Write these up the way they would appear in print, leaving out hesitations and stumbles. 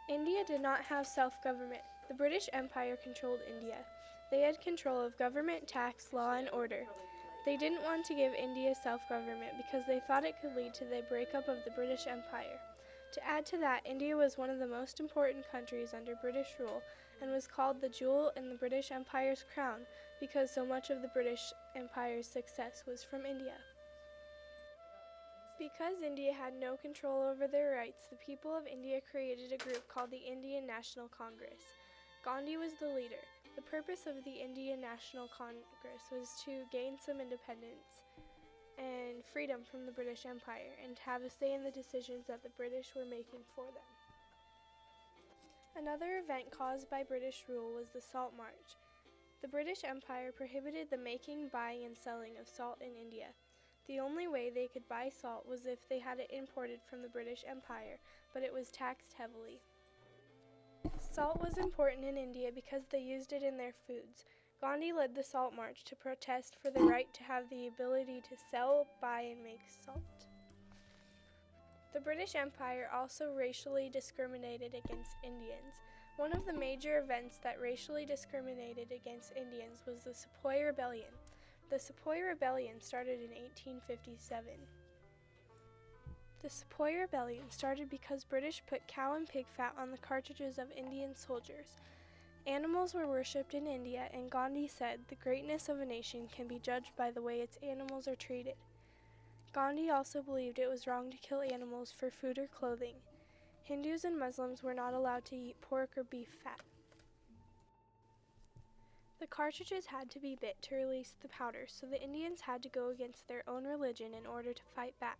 India did not have self-government. The British Empire controlled India. They had control of government, tax, law, and order. They didn't want to give India self-government because they thought it could lead to the breakup of the British Empire. To add to that, India was one of the most important countries under British rule and was called the jewel in the British Empire's crown because so much of the British Empire's success was from India. Because India had no control over their rights, the people of India created a group called the Indian National Congress. Gandhi was the leader. The purpose of the Indian National Congress was to gain some independence and freedom from the British Empire and have a say in the decisions that the British were making for them. Another event caused by British rule was the Salt March. The British Empire prohibited the making, buying, and selling of salt in India. The only way they could buy salt was if they had it imported from the British Empire, but it was taxed heavily. Salt was important in India because they used it in their foods. Gandhi led the Salt March to protest for the right to have the ability to sell, buy, and make salt. The British Empire also racially discriminated against Indians. One of the major events that racially discriminated against Indians was the Sepoy Rebellion. The Sepoy Rebellion started in 1857. The Sepoy Rebellion started because British put cow and pig fat on the cartridges of Indian soldiers. Animals were worshipped in India, and Gandhi said, "The greatness of a nation can be judged by the way its animals are treated." Gandhi also believed it was wrong to kill animals for food or clothing. Hindus and Muslims were not allowed to eat pork or beef fat. The cartridges had to be bit to release the powder, so the Indians had to go against their own religion in order to fight back.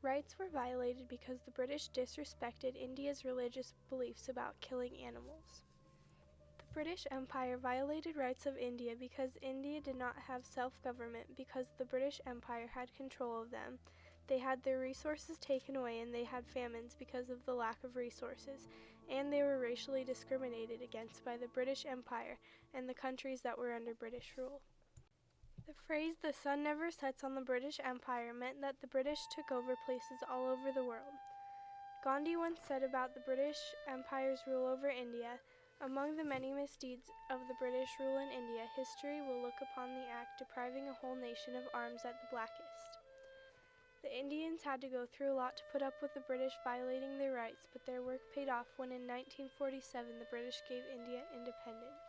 Rights were violated because the British disrespected India's religious beliefs about killing animals. The British Empire violated rights of India because India did not have self-government because the British Empire had control of them. They had their resources taken away and they had famines because of the lack of resources, and they were racially discriminated against by the British Empire and the countries that were under British rule. The phrase "the sun never sets on the British Empire" meant that the British took over places all over the world. Gandhi once said about the British Empire's rule over India, "Among the many misdeeds of the British rule in India, history will look upon the act depriving a whole nation of arms at the blackest." The Indians had to go through a lot to put up with the British violating their rights, but their work paid off when in 1947 the British gave India independence.